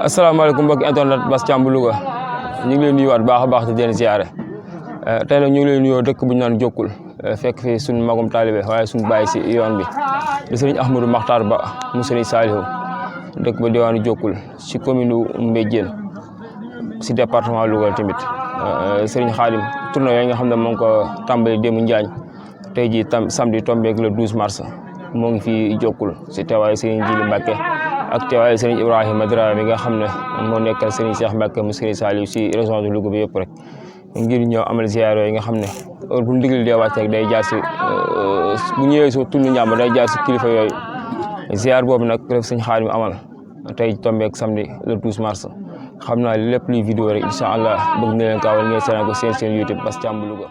asalaamaaleykum mbokki internet Bass Thiam bu Louga ñu ngi leen nuyuwaat baax a baax di leen ziare tey nag ñu ngi leen nuyoo dëkk bu ñu naan Jokkul fekk fi suñu magum taalibe waaye suñu bàyyi si yoon bi di sëriñ Ahmadou Makhtar Ba mu sëriñ Saliou dëkk ba diwaanu Jokkul si commune u Mbédiène si département Louga tamit sëriñ Khadim tournée yooyu nga xam ne moo ngi ko tàmbali démb Njaañ tey jii samedi tombeeg le 12 mars moo ngi fi Jokkul si teewaayu sëriñ Jili Mbacke ak teewaayu sëriñ Ibrahima Dramé mi nga xam ne moo nekkal sëriñ Cheikh Mbacke mu sëriñ Saliou si région de Louga bi yëpp rek ngir ñëw amal ziar yooyu nga xam ne heure bu ndigal dee wàcc rek day jaar si bu ñëwee si tund Njàmbur day jaar si kilifa yooyu ziar boobu nag rek sëñ Xaadim amal tey tombeeg samedi le 12 mars xam naa lépp luy vidéo rek incha allah bëgg na leen kaawal ngeen seetaan ko seen YouTube Bass Thiam bu Louga.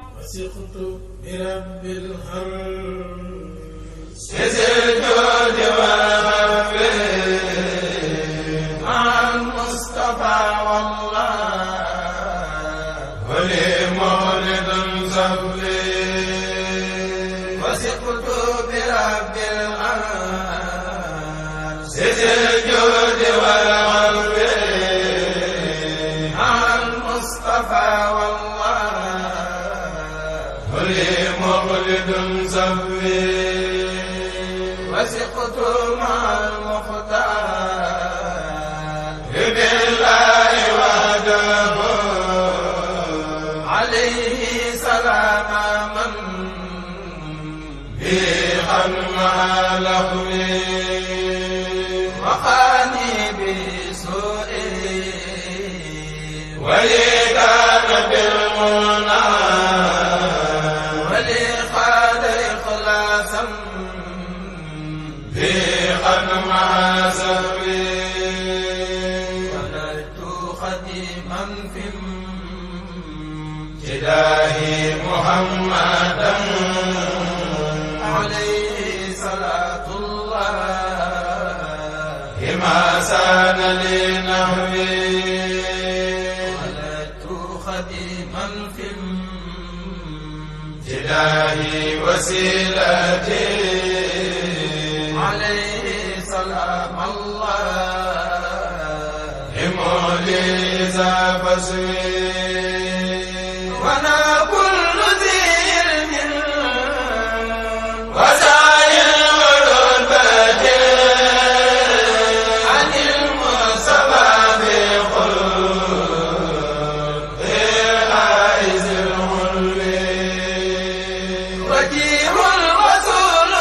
وثقت مع المختار بالله وحده عليه سلام من به خدمها لهوي وخاني بسوء ولي كان بالمنى ولي خاد إخلاصا في خدمها سوي ولدت خديما في امتداه محمدا عليه صلاة الله ما سان لي نهوي ولدت خديما في امتداه وسيلتي عليه سلام الله موليزا فسوي وانا كل ذي علم وسعي ورتبة عن المصطفى بخلق عائز الحلم وجيه الرسول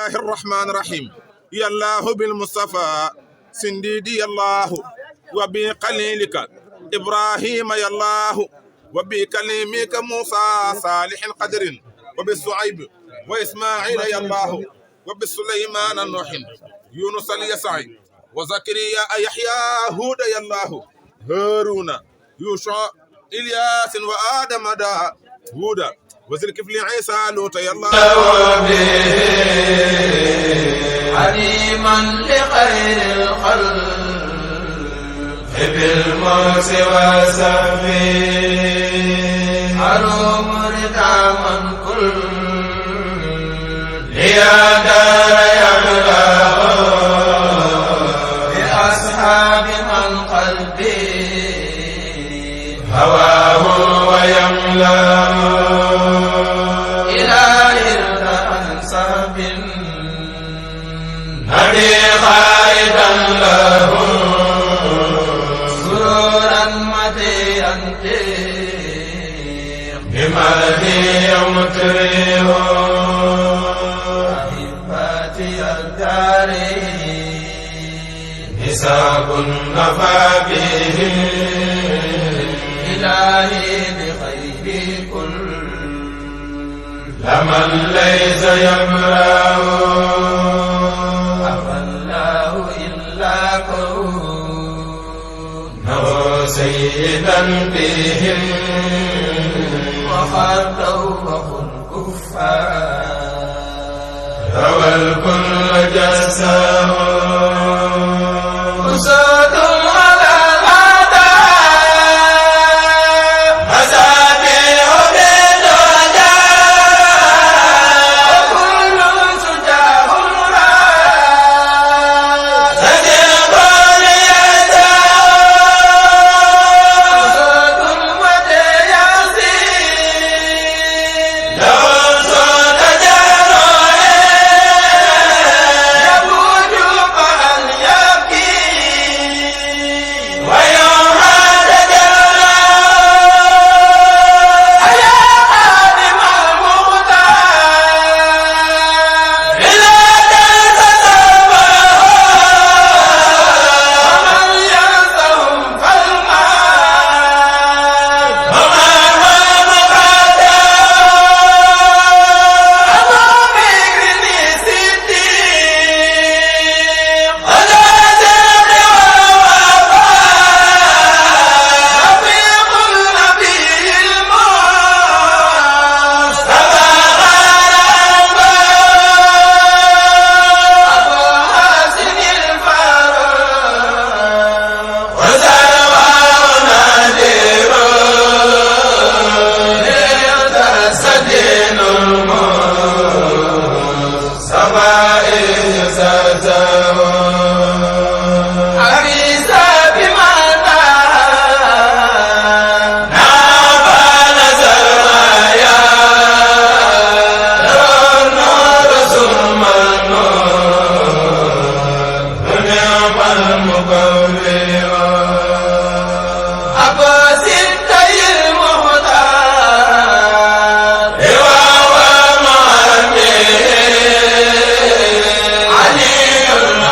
الواسع الرحمن الرحيم يا الله بالمصطفى سنديدي الله وبقليلك إبراهيم يا الله وبكلمك موسى صالح القدر وبالصعيب وإسماعيل يا الله وبسليمان النوح يونس اليسعي وزكريا يحيى هود يا الله هارون يوشع إلياس وآدم دا هود وزر كفل عيسى لوط يا الله عليما لخير الخلق بالموت وسفي حروم رضا من كل يا دار يبلغ بأصحاب من قلبي هواه ويملأ نبي خالدا له سرورا مديا بمالي يوم تريه أحبتي الدارين حساب نفى به إلهي بخير كل لمن ليس يمرأ أبى الله إلا كونه سيدا بهم وخطوه الكفار روى الكل جسام أسود على الأعداء مزابيح بالرجاء وكل شجاع راس صديق ليسار أسود وياسين له صوت جروح يبوج فهل يبكي ويوحد جروح يا خادم المختار إلا تنسى ومن ينسهم فالمال وما هو مقدر أبو بكر الصديق على سر ووفاء رفيق النبي المصطفى أبو حسن الفاروق وسروى نادر سدين المصطفى إجساته عريسى بمعنى نافى نزل يا نور ثم النور نعم المقوي أبو ستي المختار رواه معمي علي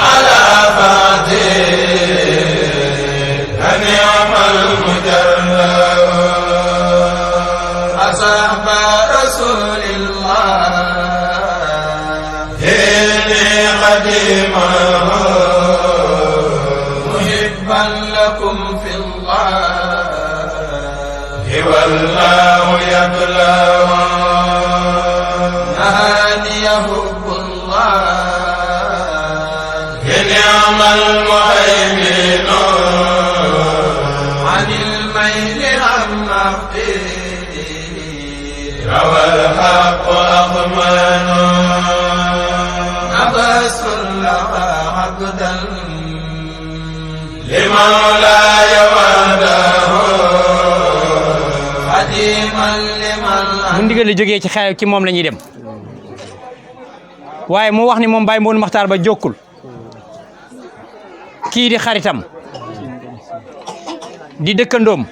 على فاتح نعم المجرد أصحاب رسول الله إني قديمه محبا لكم في الله والله يبلغ نهاني حب الله نعم المهيمن عن الميل عن مقتي روى الحق أقمان نبس لها عبدا لمولاي وحده خديما لمن bu ndigal li jógee ci xew ci moom la ñuy dem waaye mu wax ni moom Baye Modou Makhtar Ba jokkul kii di xaritam di dëkkandoom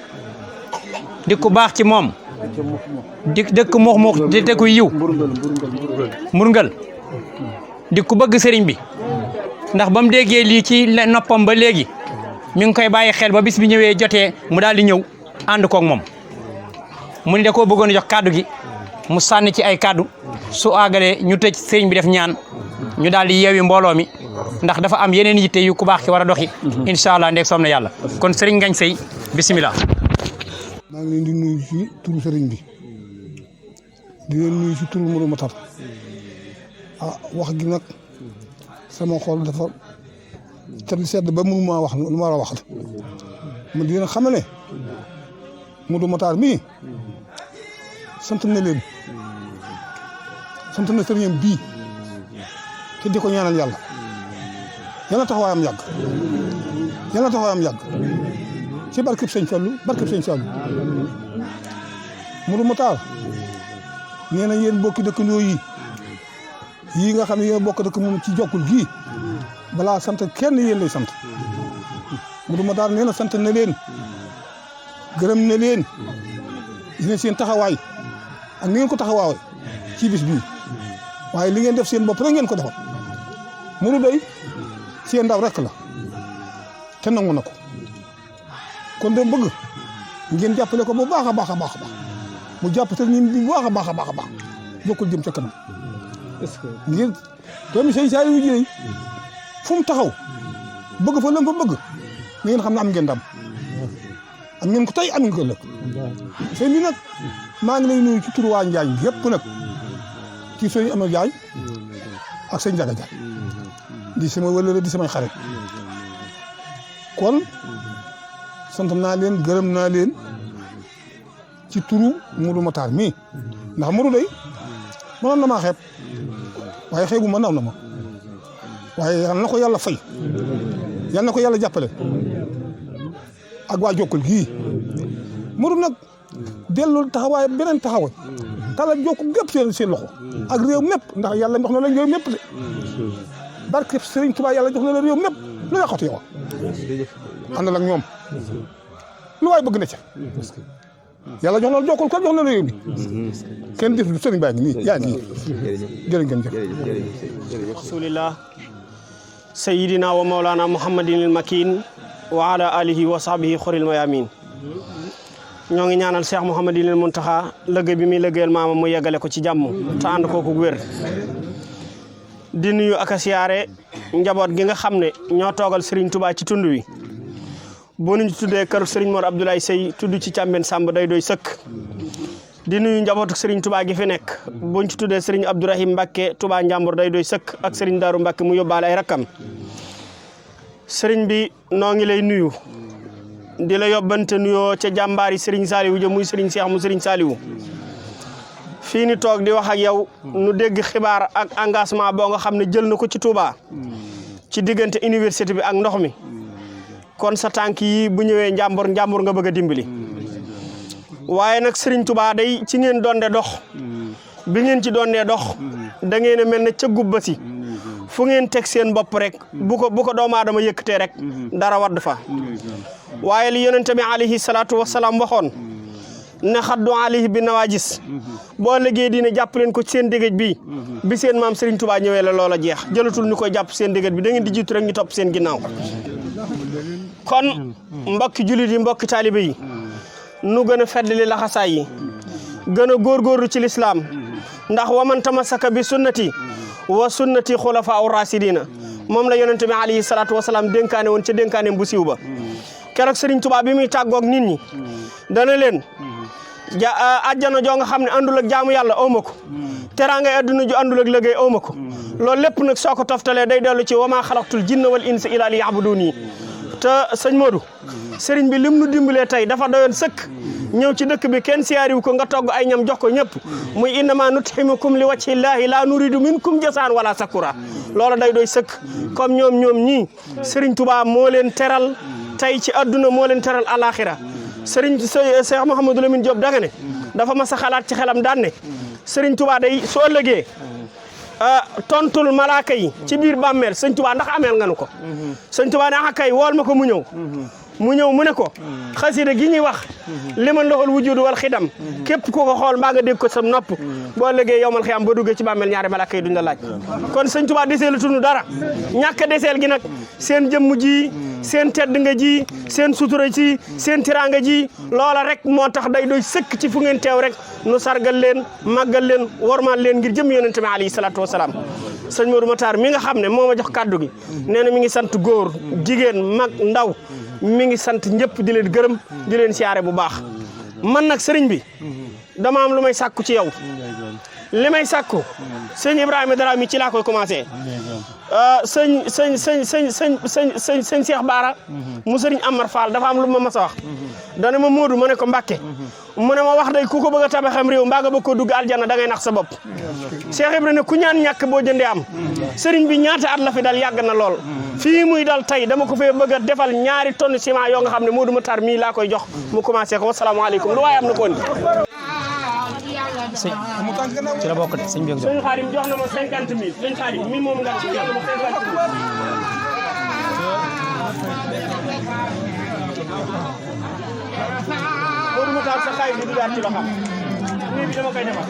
di ku baax ci moom di dëkk mux di dëkku yiw murngal di ku bëgg sëriñ bi ndax ba mu déggee lii ci noppam ba léegi mi ngi koy bàyyi xel ba bis bi ñëwee jotee mu daal di ñëw ànd koog moom mu ni da koo bëggoon jox kàddu gi mu sànni ci ay kàddu su àggalee ñu tëj sëriñ bi def ñaan ñu daal di yeewi mbooloo mi ndax dafa am yeneen yitte yu ku baax ki war a doxi incha allah ndeg soom na yàlla kon sëriñ Ngagne Seye bisimilah. maa ngi leen di nuyu ci turu sëriñ bi di leen nuyu ci turu Modou Makhtar wax gi nag sama xol dafa sedd ba mënu maa wax lu ma war a wax ma di leen xamal ne Modou Makhtar mii sant na leen sant na sëriñam bii te di ko ñaanal yàlla yàlla taxawaayam yàgg yàlla taxawaayam yàgg ci barkeb sëñ Fallu barkeb sëñ Fallu Modou Makhtar nee na yéen bokki dëkkandoo yi nga xam ne yéen bokk dëkk moom ci jokkul gii balaa sant kenn yéen lay sant Modou Matar nee na sant na leen gërëm na leen gis na seen taxawaay ak ni ngeen ko taxawaay ci bis bii waaye li ngeen def seen bopp rek ngeen ko defal Modou day seen ndaw rek la te nangu na ko kon de bëgg ngeen jàppale ko bu baax a baax a baax a baax mu jàpp te ñun bu baax a baax a baax a baax jokkul jëm ca kanam ngir doomi sëñ Saliou ji fu mu taxaw bëgg fa lam fa bëgg ni ngeen xam ne am ngeen ndam am ngeen ko tey am ngeen ko ëllëg sëñ bi nag maa ngi lay nuyu ci turu waa Njaañ yëpp nag ci sëñ Ama Jaay ak sëñ Njaga Jaay di sama wëlëre di samay xarit kon sant naa leen gërëm naa leen ci turu Modou Matar mii ndax Modou day mënoon na maa xeeb waaye xeebu ma naw na ma waaye yal na ko yàlla fay yal na ko yàlla jàppale ak waa Jokkul gii Modou nag delloo taxawaay beneen taxawaay talal Jokkul gépp seen loxo ak réew mépp ndax yàlla jox na la réew mépp de barke Serigne Touba yàlla jox na la réew mépp lu yàqatu yow àndal ak ñoom lu waay bëgg na ca yàlla jox na la Jokkul kat jox na la réew mi kenn def sëriñ baa ngi nii yaa ngi jërë ngeen jëf rasulillah sayidina wa maulana muhammadin il makin wa ala alihi wa sahbihi xoril mayamin ñoo ngi ñaanal Cheikh Mouhamadinil Muntaxa liggéey bi muy liggéeyal maama mu yeggale ko ci jàmm te ànd kooku wér di nuyu ak a siyaare njaboot gi nga xam ne ñoo toogal Serigne Touba ci tund wi boo ñu tuddee kër Serigne Mor Abdoulaye Sey tudd ci Càmbeen Samb day doy sëkk di nuyu njabootu Serigne Touba gi fi nekk buñ ci tuddee Serigne Abdourahim Mbacke Touba Njàmbur day doy sëkk ak Serigne Darou Mbacke mu yóbbaale ay rakkam Serigne bi noo ngi lay nuyu di la yóbbante nuyoo ca jàmbaari Serigne Saliou ja muy Serigne Cheikh mu Serigne Saliou fii ni toog di wax ak yow nu dégg xibaar ak engagement boo nga xam ne jël na ko ci Touba ci diggante université bi ak ndox mi kon sa tànk yi bu ñëwee njàmbur nga bëgg a dimbali waaye nag Serigne Touba day ci ngeen doon de dox bi ngeen ci doon dee dox da ngeen a mel ne ca gubba si fu ngeen teg seen bopp rek bu ko doomu aadama yëkkatee rek dara wadd fa waaye li yonente bi alayhi salaatu wasalaam waxoon ne xaddu alayhi bi nawaajis boo liggéey dina jàpp leen ko ci seen dégëj bi seen maam Serigne Touba ñëwee la loola jeex jëlatul ñu koy jàpp seen dégëj bi da ngeen di jiitu rek ñu topp seen ginnaaw kon mbokki jullit yi mbokki taalibe yi nu gën a feddali laxasaay yi gën a góorgóorlu ci lislaam ndax waman tamassaka bi sunnati wa sunnati xulafa u rasidina moom la yonente bi alayhi salaatu wasalaam dénkaane woon ca dénkaaneem bu siiw ba keroog Serigne Touba bi muy tàggoog nit ñi dana leen àjjana joo nga xam ne àndul ak jaamu yàlla awma ko teraangay adduna ju àndul ak liggéey awma ko loolu lépp nag soo ko toftalee day dellu ci wama xalaqtul jinna wal insa illa li ya'buduni te sëñ Modou Serigne bi lim nu dimbalee tey dafa doyoon sëkk ñëw ci dëkk bi kenn siyaariwu ko nga togg ay ñam jox ko ñëpp muy innama nut'imukum li wajhillahi la nuridu minkum jasaan wala sakura loolu day doy sëkk comme ñoom ñii Serigne Touba moo leen teral tey ci adduna moo leen teral alaxira Serigne Cheikh Mouhamadou Lamine Diop Dagana dafa mas a xalaat ci xelam daan ne Serigne Touba day soo ëllëgee tontul malaaka yi ci biir bàmmeel sëñ Touba ndax ameel nga nu ko sëñ Touba ne kay wool ma ko mu ñëw mu ne ko xasida gi ñuy wax li man loxol wujudu wal xidam képp ku ko xool mbaa nga dégg ko sam nopp boo ëllëgee yowmal xiyam boo duggee ci bàmmeel ñaari malaaka yi duñ la laaj kon sëñ Touba deseelu tunu dara ñàkk a deseel gi nag seen jëmm ji seen tedd nga ji seen sutura ci seen tiranga ji loola rek moo tax day doy sëkk ci fu ngeen teew rek nu sargal leen màggal leen wormaal leen ngir jëm yonente bi alayhi salaatu wasalaam sëñ Modou Matar mi nga xam ne moo ma jox kàddu gi nee na mi ngi sant góor jigéen mag ndaw mi ngi sant ñëpp di leen gërëm di leen siyaare bu baax man nag sëriñ bi dama am lu may sàkku ci yow li may sàkku sëñ Ibrahima Dara mi ci laa koy commencé sëñ Cheikh Bara mu sëriñ Amar Fall dafa am lu ma mas a wax dana ma Modou ma ne ko Mbàkke mu ne ma wax day ku ko bëgg a tabaxam réew mbaa nga bëgg ko dugg aljanna da ngay nax sa bopp Cheikh Ibrahima ne ku ñaan ñàkk boo jëndee am sëriñ bi ñaata at la fi dal yàgg na lool fii muy dal tey dama ko fee bëgg a defal 2 tonnes ciment yoo nga xam ne Modou Matar mii laa koy jox mu commencé ko wasalaamaaleykum lu waaye am na ko indi sëñ ci la bokk de sëñ bi sëñ Xaadim jox na ma 50 000 sëñ Xaadim mi moom nga jox na ma 50 000 Modou Moutar sa xaay bi du daal ci loxam nii bi dama koy defar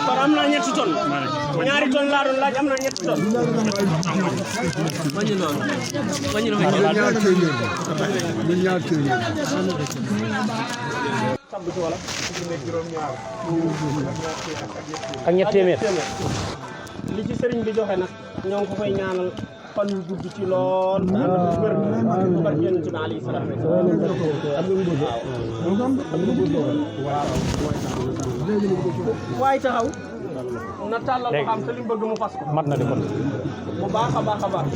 kon am na ñetti tonnes ñaari tonnes laa doon laaj am na ñetti tonnes ak ñett téeméer li ci sëriñ bi joxe nag ñoo ngi ko koy ñaanal fan yu gudd ci lool te ànd ak wér bu barke Yonent bi alayhi salaatu waay taxaw na tàllal ko xam te li mu bëgg mu fas ko mat na de kon bu baax a baax a baax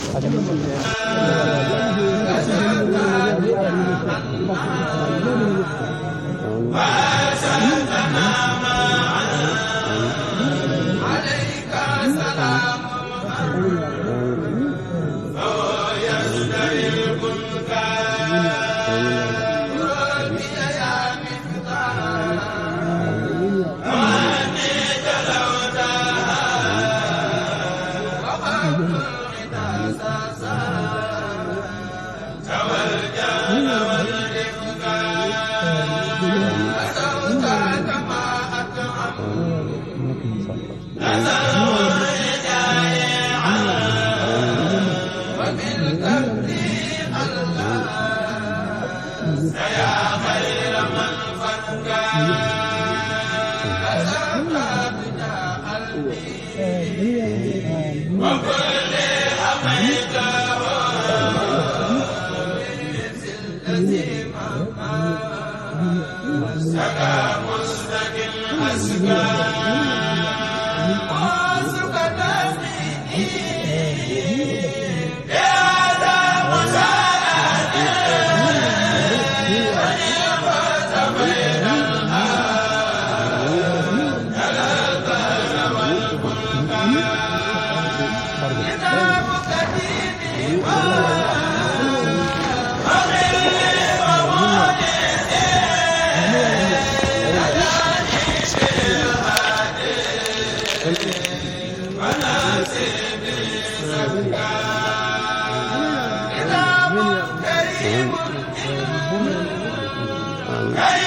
Hey!